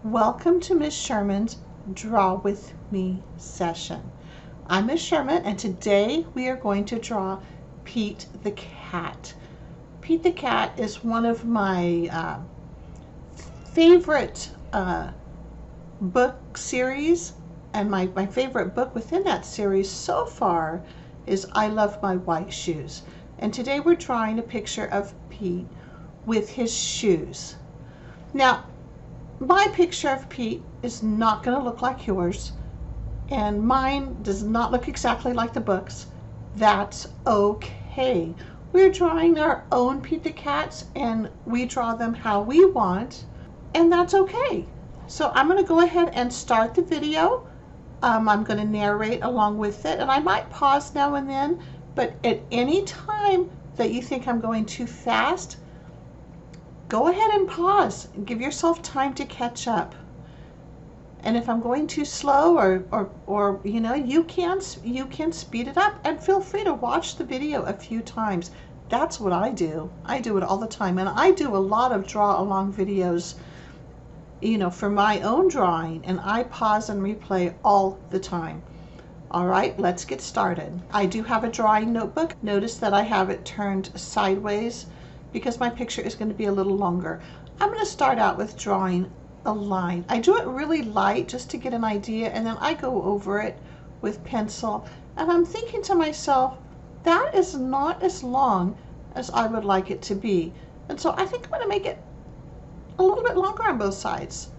Welcome to Miss Sherman's Draw With Me session. I'm Miss Sherman and today we are going to draw Pete the Cat. Pete the Cat is one of my favorite book series, and my favorite book within that series so far is I Love My White Shoes. And today we're drawing a picture of Pete with his shoes. Now, my picture of Pete is not going to look like yours, and mine does not look exactly like the book's. That's okay. We're drawing our own Pete the Cats, and we draw them how we want, and that's okay. So I'm going to go ahead and start the video. I'm going to narrate along with it, and I might pause now and then, but at any time that you think I'm going too fast, go ahead and pause and give yourself time to catch up. And if I'm going too slow or you know, you can speed it up, and feel free to watch the video a few times. That's what I do. I do it all the time, and I do a lot of draw along videos, you know, for my own drawing, and I pause and replay all the time. All right, let's get started. I do have a drawing notebook. Notice that I have it turned sideways because my picture is going to be a little longer. I'm going to start out with drawing a line. I do it really light just to get an idea, and then I go over it with pencil, and I'm thinking to myself, that is not as long as I would like it to be. And so I think I'm going to make it a little bit longer on both sides.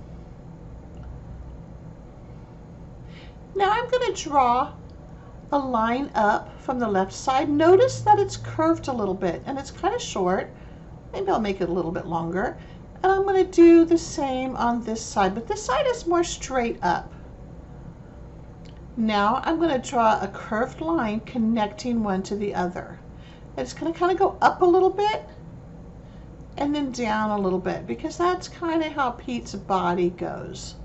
Now I'm going to draw a line up from the left side. Notice that it's curved a little bit and it's kind of short. Maybe I'll make it a little bit longer. And I'm going to do the same on this side, but this side is more straight up. Now I'm going to draw a curved line connecting one to the other. It's going to kind of go up a little bit and then down a little bit, because that's kind of how Pete's body goes.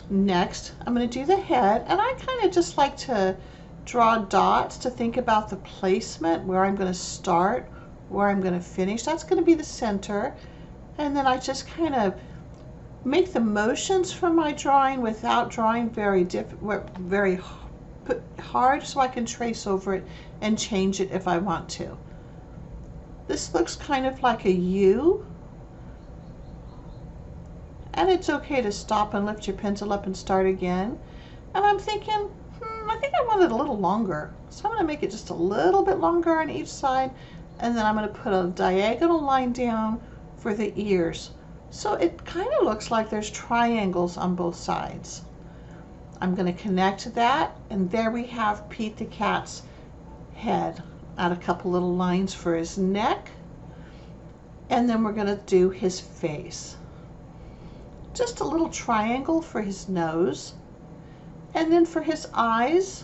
Next, I'm going to do the head, and I kind of just like to draw dots to think about the placement, where I'm going to start, where I'm going to finish. That's going to be the center, and then I just kind of make the motions from my drawing without drawing very hard, so I can trace over it and change it if I want to. This looks kind of like a U, and it's okay to stop and lift your pencil up and start again. And I'm thinking, I think I want it a little longer, so I'm going to make it just a little bit longer on each side, and then I'm going to put a diagonal line down for the ears, so it kind of looks like there's triangles on both sides. I'm going to connect that, and there we have Pete the Cat's head. Add a couple little lines for his neck, and then we're going to do his face. Just a little triangle for his nose, and then for his eyes,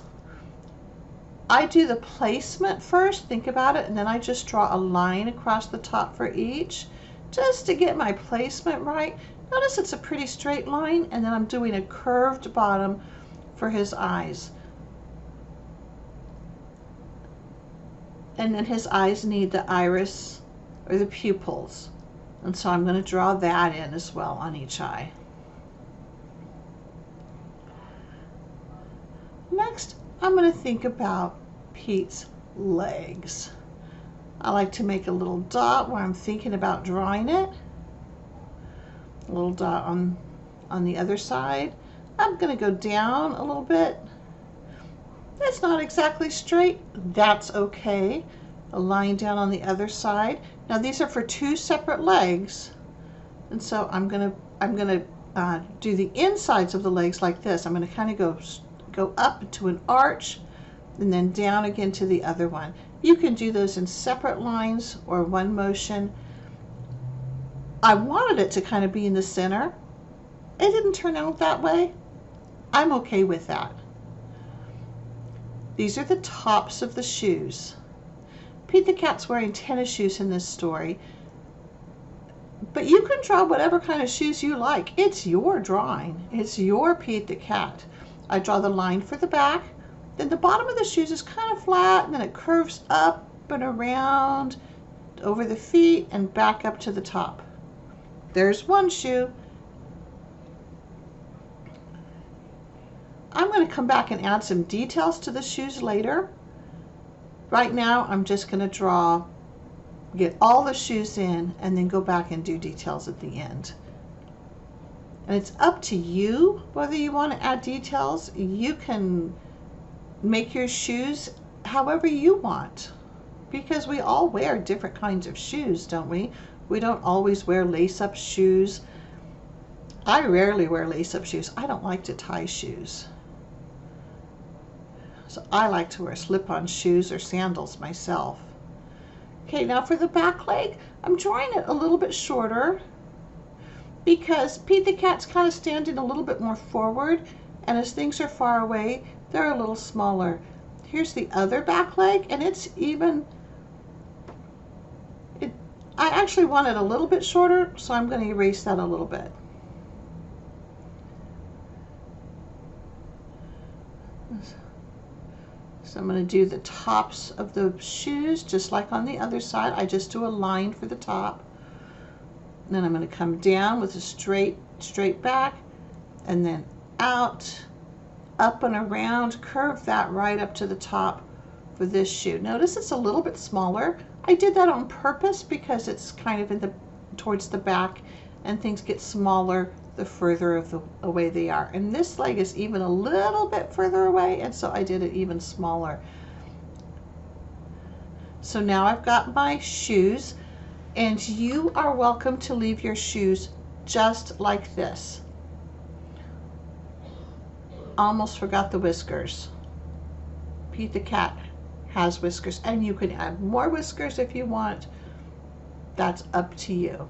I do the placement first, think about it, and then I just draw a line across the top for each, just to get my placement right. Notice it's a pretty straight line, and then I'm doing a curved bottom for his eyes. And then his eyes need the iris or the pupils. And so I'm going to draw that in as well on each eye. Next, I'm going to think about Pete's legs. I like to make a little dot where I'm thinking about drawing it. A little dot on the other side. I'm going to go down a little bit. It's not exactly straight. That's okay. A line down on the other side. Now these are for two separate legs, and so I'm gonna do the insides of the legs like this. I'm gonna kind of go up to an arch, and then down again to the other one. You can do those in separate lines or one motion. I wanted it to kind of be in the center. It didn't turn out that way. I'm okay with that. These are the tops of the shoes. Pete the Cat's wearing tennis shoes in this story, but you can draw whatever kind of shoes you like. It's your drawing. It's your Pete the Cat. I draw the line for the back, then the bottom of the shoes is kind of flat, and then it curves up and around over the feet and back up to the top. There's one shoe, I'm going to come back and add some details to the shoes later. Right now, I'm just going to get all the shoes in, and then go back and do details at the end. And it's up to you whether you want to add details. You can make your shoes however you want, because we all wear different kinds of shoes, don't we? We don't always wear lace-up shoes. I rarely wear lace-up shoes. I don't like to tie shoes. So I like to wear slip-on shoes or sandals myself. Okay, now for the back leg, I'm drawing it a little bit shorter because Pete the Cat's kind of standing a little bit more forward, and as things are far away, they're a little smaller. Here's the other back leg, and it's even, I actually want it a little bit shorter, so I'm going to erase that a little bit. So I'm going to do the tops of the shoes just like on the other side. I just do a line for the top. And then I'm going to come down with a straight back, and then out, up and around, curve that right up to the top for this shoe. Notice it's a little bit smaller. I did that on purpose because it's kind of towards the back, and things get smaller the further away they are. And this leg is even a little bit further away, and so I did it even smaller. So now I've got my shoes, and you are welcome to leave your shoes just like this. Almost forgot the whiskers. Pete the Cat has whiskers, and you can add more whiskers if you want. That's up to you.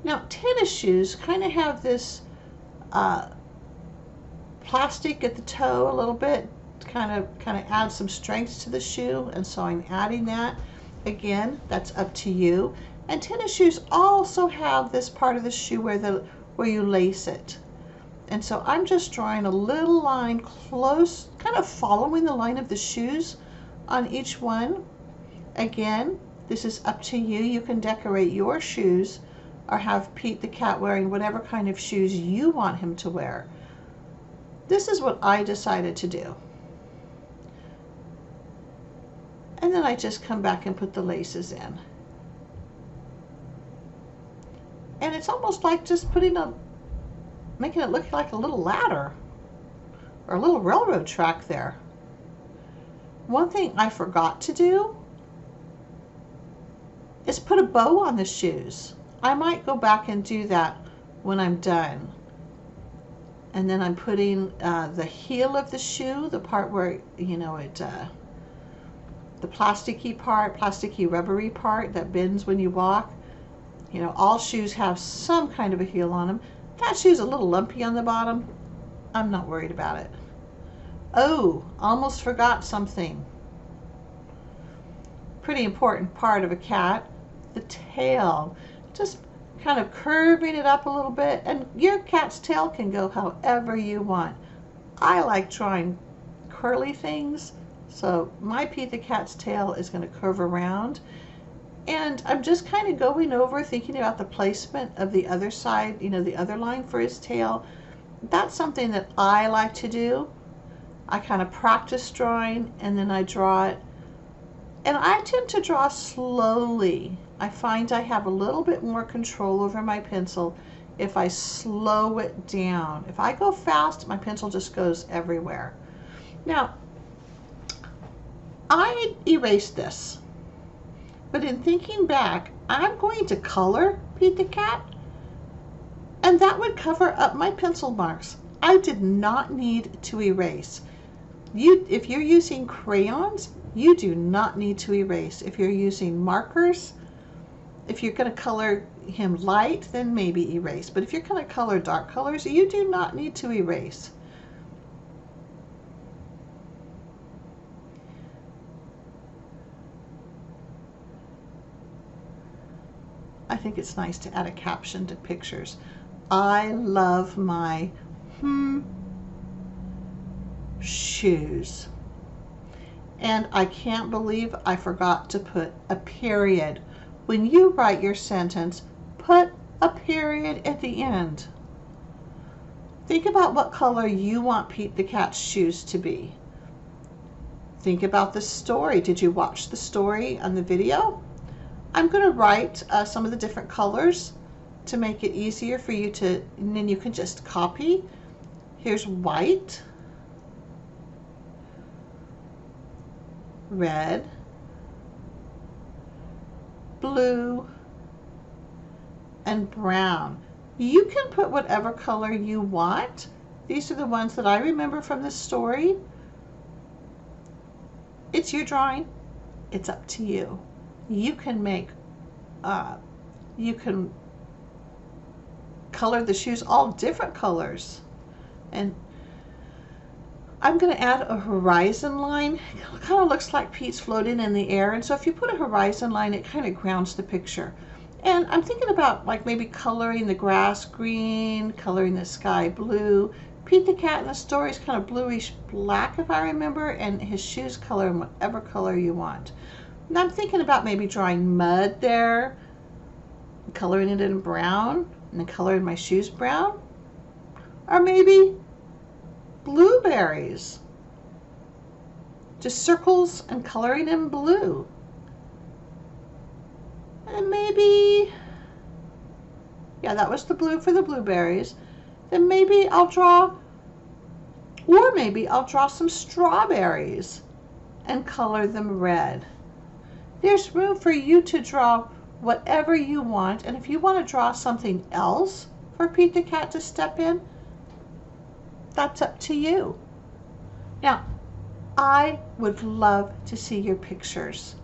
Now, tennis shoes kind of have this plastic at the toe a little bit, to kind of add some strength to the shoe, and so I'm adding that. Again, that's up to you. And tennis shoes also have this part of the shoe where you lace it. And so I'm just drawing a little line close, kind of following the line of the shoes on each one. Again, this is up to you. You can decorate your shoes or have Pete the Cat wearing whatever kind of shoes you want him to wear. This is what I decided to do. And then I just come back and put the laces in. And it's almost like just making it look like a little ladder or a little railroad track there. One thing I forgot to do is put a bow on the shoes. I might go back and do that when I'm done. And then I'm putting the heel of the shoe, the part where, you know, the plasticky rubbery part that bends when you walk. You know, all shoes have some kind of a heel on them. That shoe's a little lumpy on the bottom. I'm not worried about it. Oh, almost forgot something. Pretty important part of a cat, the tail. Just kind of curving it up a little bit, and your cat's tail can go however you want. I like drawing curly things, so my Pete the Cat's tail is going to curve around, and I'm just kind of going over, thinking about the placement of the other side, you know, the other line for his tail. That's something that I like to do. I kind of practice drawing, and then I draw it, and I tend to draw slowly. I find I have a little bit more control over my pencil if I slow it down. If I go fast, my pencil just goes everywhere. Now, I erased this, but in thinking back, I'm going to color Pete the Cat, and that would cover up my pencil marks. I did not need to erase. If you're using crayons, you do not need to erase. If you're using markers, if you're going to color him light, then maybe erase. But if you're going to color dark colors, you do not need to erase. I think it's nice to add a caption to pictures. I love my shoes. And I can't believe I forgot to put a period. When you write your sentence, put a period at the end. Think about what color you want Pete the cat's shoes to be. Think about the story. Did you watch the story on the video? I'm going to write some of the different colors to make it easier for you to, and then you can just copy. Here's white, red, blue, and brown. You can put whatever color you want. These are the ones that I remember from the story. It's your drawing. It's up to you. You can make, you can color the shoes all different colors. And I'm going to add a horizon line. It kind of looks like Pete's floating in the air. And so if you put a horizon line, it kind of grounds the picture. And I'm thinking about like maybe coloring the grass green, coloring the sky blue. Pete the cat in the story is kind of bluish black, if I remember, and his shoes color in whatever color you want. And I'm thinking about maybe drawing mud there, coloring it in brown, and then coloring my shoes brown. Or maybe blueberries. Just circles and coloring in blue. And maybe, yeah, that was the blue for the blueberries. Then maybe I'll draw, or maybe I'll draw some strawberries and color them red. There's room for you to draw whatever you want. And if you want to draw something else for Pete the cat to step in, that's up to you. Now, I would love to see your pictures.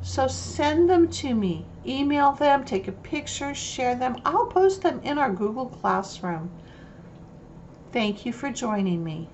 So send them to me. Email them, take a picture, share them. I'll post them in our Google Classroom. Thank you for joining me.